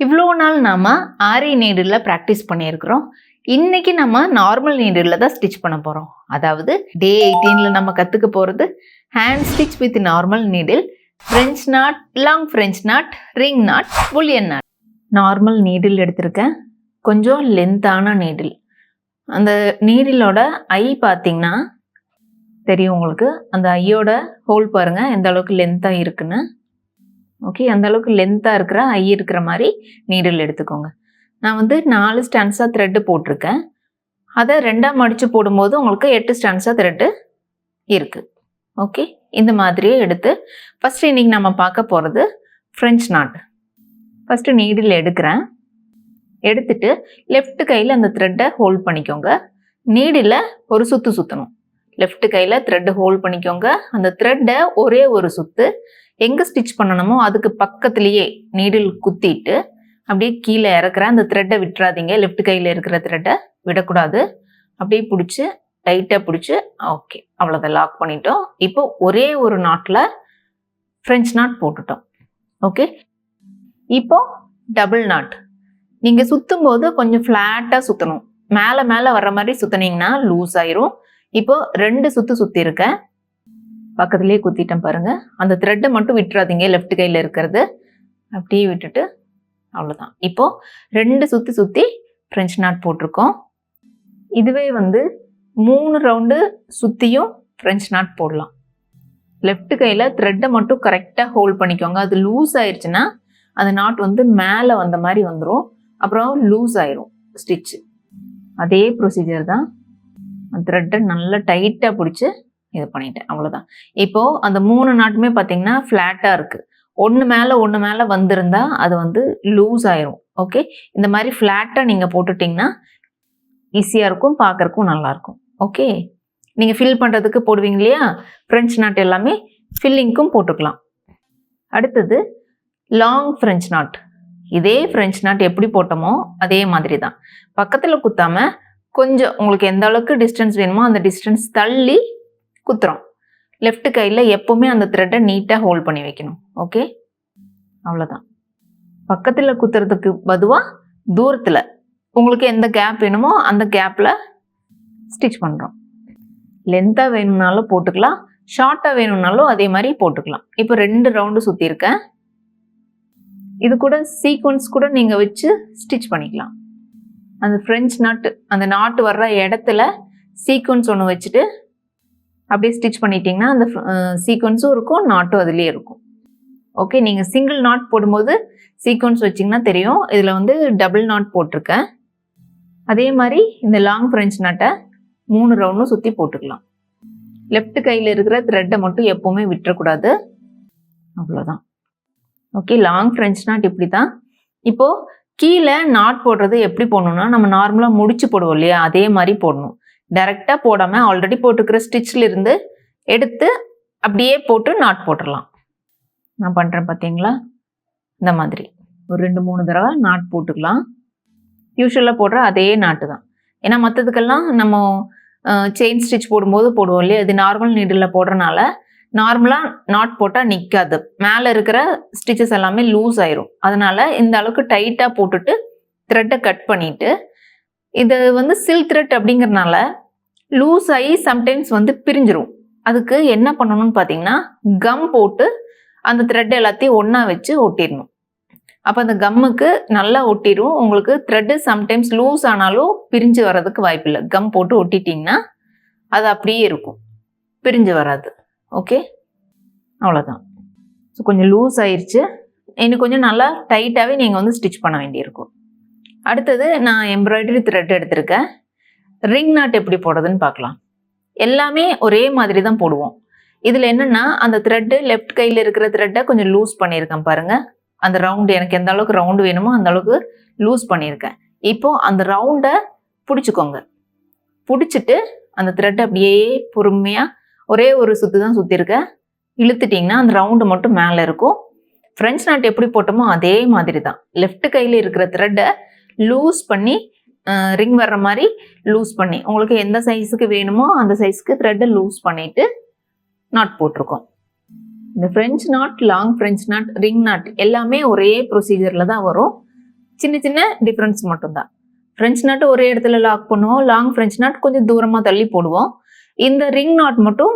இவ்வளோ நாள் நாம ஆரி நீடில் ப்ராக்டிஸ் பண்ணியிருக்கிறோம். இன்னைக்கு நம்ம நார்மல் நீடில் தான் ஸ்டிச் பண்ண போகிறோம். அதாவது டே 18ல் நம்ம கற்றுக்க போகிறது hand stitch with normal needle, French not, long French not, ring not, bullion not. Normal needle எடுத்திருக்கேன், கொஞ்சம் லென்த்தான நீடில். அந்த நீடிலோட ஐ பார்த்தீங்கன்னா தெரியும் உங்களுக்கு. அந்த ஐயோட ஹோல் பாருங்கள் எந்த அளவுக்கு லென்த்தாக இருக்குன்னு. ஓகே, அந்த அளவுக்கு லென்த்தாக இருக்கிற ஐ இருக்கிற மாதிரி நீடில் எடுத்துக்கோங்க. நான் 4 ஸ்டான்ஸாக த்ரெட்டு போட்டிருக்கேன். அதை 2ஆக மடித்து போடும்போது உங்களுக்கு 8 ஸ்டான்ஸாக த்ரெட்டு இருக்குது. ஓகே, இந்த மாதிரியே எடுத்து ஃபஸ்ட்டு இன்றைக்கி நம்ம பார்க்க போகிறது ஃப்ரெஞ்ச் நாட். ஃபஸ்ட்டு நீடில் எடுக்கிறேன். எடுத்துட்டு லெஃப்ட் கையில் அந்த த்ரெட்டை ஹோல்ட் பண்ணிக்கோங்க. நீடில் ஒரு சுற்று சுற்றணும். லெஃப்ட் கையில் த்ரெட்டு ஹோல்ட் பண்ணிக்கோங்க. அந்த த்ரெட்டை ஒரே ஒரு சுற்று எங்கே ஸ்டிச் பண்ணணுமோ அதுக்கு பக்கத்துலேயே நீடில் குத்திட்டு அப்படியே கீழே இறக்குறேன். அந்த த்ரெட்டை விட்டுறாதீங்க, லெஃப்ட் கையில் இருக்கிற த்ரெட்டை விடக்கூடாது. அப்படியே பிடிச்சி டைட்டாக பிடிச்சி ஓகே, அவ்வளோதான், லாக் பண்ணிட்டோம். இப்போ ஒரே ஒரு நாட்டில் ஃப்ரெஞ்ச் நாட் போட்டுட்டோம். ஓகே, இப்போ டபுள் நாட். நீங்கள் சுற்றும் போது கொஞ்சம் ஃப்ளாட்டாக சுற்றணும். மேலே மேலே வர்ற மாதிரி சுற்றினீங்கன்னா லூஸ் ஆயிரும். இப்போ 2 சுற்று சுற்றிருக்கேன், பக்கத்துலேயே குத்திட்டேன் பாருங்கள். அந்த த்ரெட்டை மட்டும் விட்டுறாதீங்க, லெஃப்ட் கையில் இருக்கிறது அப்படியே விட்டுட்டு அவ்வளோதான். இப்போது 2 சுற்றி சுற்றி ஃப்ரெஞ்ச் நாட் போட்டிருக்கோம். இதுவே 3 ரவுண்டு சுற்றியும் ஃப்ரெஞ்ச் நாட் போடலாம். லெஃப்ட் கையில் த்ரெட்டை மட்டும் கரெக்டாக ஹோல்ட் பண்ணிக்கோங்க. அது லூஸ் ஆயிடுச்சுன்னா அந்த நாட் மேலே வந்த மாதிரி வந்துடும், அப்புறம் லூஸ் ஆயிரும் ஸ்டிச்சு. அதே ப்ரொசீஜர் தான். த்ரெட்டை நல்லா டைட்டாக பிடிச்சி இது பண்ணிட்டேன், அவ்வளோதான். இப்போது அந்த 3 நாட்டுமே பார்த்தீங்கன்னா ஃப்ளாட்டாக இருக்குது. ஒன்று மேலே வந்திருந்தா அது லூஸ் ஆயிரும். ஓகே, இந்த மாதிரி ஃப்ளாட்டாக நீங்கள் போட்டுட்டிங்கன்னா ஈஸியாக இருக்கும், பார்க்குறக்கும் நல்லாயிருக்கும். ஓகே, நீங்கள் ஃபில் பண்ணுறதுக்கு போடுவீங்க இல்லையா, ஃப்ரெஞ்ச் நாட் எல்லாமே ஃபில்லிங்க்கும் போட்டுக்கலாம். அடுத்தது லாங் ஃப்ரெஞ்ச் நாட். இதே ஃப்ரெஞ்ச் நாட் எப்படி போட்டோமோ அதே மாதிரி தான். பக்கத்தில் குத்தாமல் கொஞ்சம் உங்களுக்கு எந்த அளவுக்கு டிஸ்டன்ஸ் வேணுமோ அந்த டிஸ்டன்ஸ் தள்ளி குத்துறோம். லெஃப்ட் கையில் எப்போவுமே அந்த த்ரெட்டை நீட்டாக ஹோல்ட் பண்ணி வைக்கணும். ஓகே, அவ்வளோதான். பக்கத்தில் குத்துறதுக்கு பதுவாக தூரத்தில் உங்களுக்கு எந்த கேப் வேணுமோ அந்த கேப்பில் ஸ்டிச் பண்ணுறோம். லென்த்தாக வேணும்னாலும் போட்டுக்கலாம், ஷார்ட்டாக வேணும்னாலும் அதே மாதிரி போட்டுக்கலாம். இப்போ 2 ரவுண்டு சுற்றிருக்கேன். இது கூட சீக்வன்ஸ் கூட நீங்கள் வச்சு ஸ்டிச் பண்ணிக்கலாம். அந்த ஃப்ரெஞ்ச் நாட்டு அந்த நாட்டு வர்ற இடத்துல சீக்வன்ஸ் ஒன்று வச்சுட்டு அப்படியே ஸ்டிச் பண்ணிட்டீங்கன்னா அந்த சீக்வன்ஸும் இருக்கும், நாட்டும் அதுலேயே இருக்கும். ஓகே, நீங்கள் சிங்கிள் நாட் போடும்போது சீக்வன்ஸ் வச்சிங்கன்னா தெரியும். இதில் டபுள் நாட் போட்டிருக்கேன். அதே மாதிரி இந்த லாங் ஃப்ரெஞ்ச் நாட்டை 3 ரவுண்டும் சுற்றி போட்டுக்கலாம். லெஃப்ட் கையில் இருக்கிற த்ரெட்டை மட்டும் எப்போவுமே விட்டுறக்கூடாது, அவ்வளோதான். ஓகே, லாங் ஃப்ரெஞ்ச் நாட் இப்படி தான். இப்போது கீழே நாட் போடுறது எப்படி போடணும்னா, நம்ம நார்மலாக முடிச்சு போடுவோம் இல்லையா, அதே மாதிரி போடணும். டைரெக்டாக போடாமல் ஆல்ரெடி போட்டுக்கிற ஸ்டிச்சில் இருந்து எடுத்து அப்படியே போட்டு நாட் போட்டுடலாம். நான் பண்ணுறேன் பார்த்தீங்களா, இந்த மாதிரி ஒரு 2-3 தடவை நாட் போட்டுக்கலாம். யூஸ்வலாக போடுற அதே நாட்டு தான். ஏன்னா மற்றதுக்கெல்லாம் நம்ம செயின் ஸ்டிச் போடும்போது போடுவோம் இல்லையா, இது நார்மல் நீடில் போடுறனால நார்மலாக நாட் போட்டால் நிற்காது, மேலே இருக்கிற ஸ்டிச்சஸ் எல்லாமே லூஸ் ஆயிரும். அதனால் இந்த அளவுக்கு டைட்டாக போட்டுட்டு த்ரெட்டை கட் பண்ணிவிட்டு, இது சில்க் த்ரெட் அப்படிங்கிறனால லூஸ் ஆகி சம்டைம்ஸ் பிரிஞ்சிரும். அதுக்கு என்ன பண்ணணும்னு பார்த்தீங்கன்னா, கம் போட்டு அந்த த்ரெட் எல்லாத்தையும் ஒன்றா வச்சு ஒட்டிடணும். அப்போ அந்த கம்முக்கு நல்லா ஒட்டிடும். உங்களுக்கு த்ரெட்டு சம்டைம்ஸ் லூஸ் ஆனாலும் பிரிஞ்சு வர்றதுக்கு வாய்ப்பில்லை. கம் போட்டு ஒட்டிட்டிங்கன்னா அது அப்படியே இருக்கும், பிரிஞ்சு வராது. ஓகே, அவ்வளோதான். ஸோ கொஞ்சம் லூஸ் ஆயிடுச்சு, இன்னும் கொஞ்சம் நல்லா டைட்டாகவே நீங்கள் ஸ்டிச் பண்ண வேண்டியிருக்கும். அடுத்தது நான் எம்ப்ராய்டரி த்ரெட் எடுத்திருக்கேன். ரிங் நாட் எப்படி போடுறதுன்னு பார்க்கலாம். எல்லாமே ஒரே மாதிரி தான் போடுவோம். இதில் என்னென்னா, அந்த த்ரெட்டு லெஃப்ட் கையில் இருக்கிற த்ரெட்டை கொஞ்சம் லூஸ் பண்ணியிருக்கேன் பாருங்கள். அந்த ரவுண்டு எனக்கு எந்த அளவுக்கு ரவுண்டு வேணுமோ அந்த அளவுக்கு லூஸ் பண்ணியிருக்கேன். இப்போது அந்த ரவுண்டை பிடிச்சிக்கோங்க. பிடிச்சிட்டு அந்த த்ரெட்டை அப்படியே பொறுமையாக ஒரே ஒரு சுற்று தான் சுற்றிருக்கேன், இழுத்துட்டிங்கன்னா அந்த ரவுண்டு மட்டும் மேலே இருக்கும். ஃப்ரெஞ்ச் நாட் எப்படி போட்டோமோ அதே மாதிரி தான். லெஃப்ட் கையில் இருக்கிற த்ரெட்டை லூஸ் பண்ணி ரிங் வர்ற மாதிரி லூஸ் பண்ணி உங்களுக்கு எந்த சைஸுக்கு வேணுமோ அந்த சைஸுக்கு த்ரெட்டை லூஸ் பண்ணிவிட்டு நாட் போட்டிருக்கோம். இந்த French not, long French not, ring not எல்லாமே ஒரே ப்ரொசீஜரில் தான் வரும். சின்ன சின்ன டிஃப்ரென்ஸ் மட்டும்தான். ஃப்ரெஞ்ச் நாட் ஒரே இடத்துல லாக் பண்ணுவோம், லாங் ஃப்ரெஞ்ச் நாட் கொஞ்சம் தூரமாக தள்ளி போடுவோம். இந்த ரிங் நாட் மட்டும்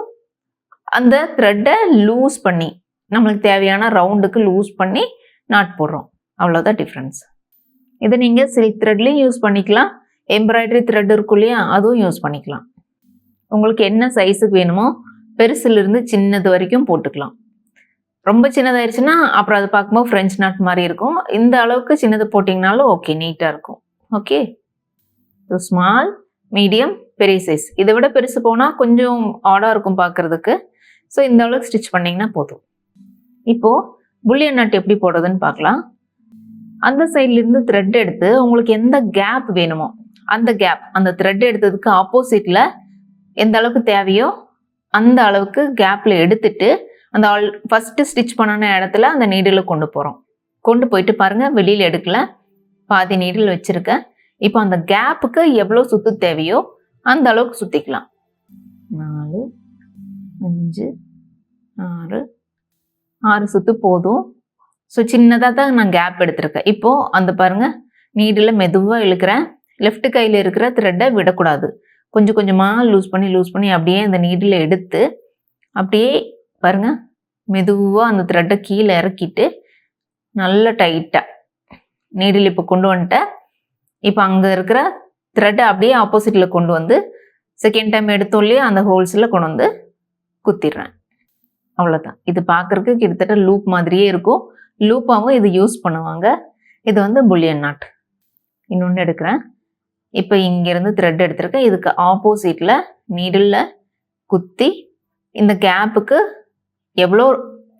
அந்த த்ரெட்டை லூஸ் பண்ணி நம்மளுக்கு தேவையான ரவுண்டுக்கு லூஸ் பண்ணி நாட் போடுறோம். அவ்வளோதான் டிஃப்ரென்ஸ். இதை நீங்கள் சில்க் த்ரெட்லேயும் யூஸ் பண்ணிக்கலாம், எம்ப்ராய்டரி த்ரெட் இருக்கும் இல்லையா, அதுவும் யூஸ் பண்ணிக்கலாம். உங்களுக்கு என்ன சைஸுக்கு வேணுமோ பெருசுலேருந்து சின்னது வரைக்கும் போட்டுக்கலாம். ரொம்ப சின்னதாயிருச்சுன்னா அப்புறம் அதை பார்க்கும்போது ஃப்ரெஞ்ச் நாட் மாதிரி இருக்கும். இந்த அளவுக்கு சின்னது போட்டிங்கனாலும் ஓகே, நீட்டாக இருக்கும். ஓகே, ஸோ ஸ்மால், மீடியம், பெரிய சைஸ். இதை விட பெருசு போனால் கொஞ்சம் ஆடாக இருக்கும் பார்க்குறதுக்கு. ஸோ இந்த அளவுக்கு ஸ்டிச் பண்ணிங்கன்னா போதும். இப்போது புல்லியன் நாட் எப்படி போடுறதுன்னு பார்க்கலாம். அந்த சைட்லேருந்து த்ரெட் எடுத்து உங்களுக்கு எந்த கேப் வேணுமோ அந்த கேப், அந்த த்ரெட் எடுத்ததுக்கு ஆப்போசிட்டில் எந்த அளவுக்கு தேவையோ அந்த அளவுக்கு கேப்பில் எடுத்துட்டு அந்த ஃபஸ்ட்டு ஸ்டிச் பண்ணன இடத்துல அந்த நீடில் கொண்டு போகிறோம். கொண்டு போயிட்டு பாருங்கள், வெளியில் எடுக்கல, பாதி நீடில் வச்சுருக்கேன். இப்போ அந்த கேப்புக்கு எவ்வளோ சுற்று தேவையோ அந்த அளவுக்கு சுற்றிக்கலாம். 4, 5, 6 சுற்று போதும். ஸோ சின்னதாக தான் நான் கேப் எடுத்திருக்கேன். இப்போது அந்த பாருங்கள், நீடில் மெதுவாக இழுக்கிறேன். லெஃப்ட் கையில் இருக்கிற த்ரெட்டை விடக்கூடாது. கொஞ்சம் கொஞ்சமாக லூஸ் பண்ணி அப்படியே அந்த நீடில் எடுத்து அப்படியே பாருங்கள் மெதுவாக அந்த த்ரெட்டை கீழே இறக்கிட்டு நல்லா டைட்டாக நீடில் இப்போ கொண்டு வந்துட்டேன். இப்போ அங்கே இருக்கிற த்ரெட்டை அப்படியே ஆப்போசிட்டில் கொண்டு வந்து செகண்ட் டைம் எடுத்தோம் இல்லையா, அந்த ஹோல்ஸில் கொண்டு வந்து குத்திடுறேன். அவ்வளோதான். இது பார்க்குறதுக்கு கிட்டத்தட்ட லூப் மாதிரியே இருக்கும். லூப்பாகவும் இது யூஸ் பண்ணுவாங்க. இது வந்து புல்லியன் நாட். இன்னொன்று எடுக்கிறேன். இப்போ இங்கேருந்து த்ரெட் எடுத்திருக்கேன். இதுக்கு ஆப்போசிட்டில் நீடில் குத்தி இந்த கேப்புக்கு எவ்வளோ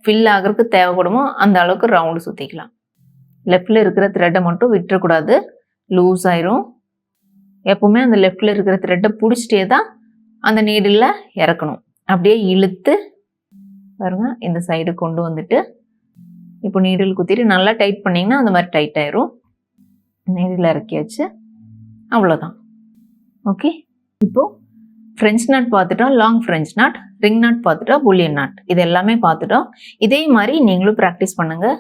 ஃபில் ஆகிறதுக்கு தேவைப்படுமோ அந்த அளவுக்கு ரவுண்டு சுற்றிக்கலாம். லெஃப்டில் இருக்கிற த்ரெட்டை மட்டும் விட்டுறக்கூடாது, லூஸ் ஆயிரும். எப்போவுமே அந்த லெஃப்டில் இருக்கிற த்ரெட்டை பிடிச்சிட்டே தான் அந்த நீடில் இறக்கணும். அப்படியே இழுத்து பாருங்கள் இந்த சைடு கொண்டு வந்துட்டு இப்போ நீடில் குத்திட்டு நல்லா டைட் பண்ணிங்கன்னா அந்த மாதிரி டைட் ஆயிரும். நீடில் இறக்கியாச்சு. அவ்வளோதான். ஓகே, இப்போது ஃப்ரெஞ்ச் நாட் பார்த்துட்டோம், long French not, ring not பார்த்துட்டோம், புல்லியன் நாட், இது எல்லாமே பார்த்துட்டோம். இதே மாதிரி நீங்களும் ப்ராக்டிஸ் பண்ணுங்கள்.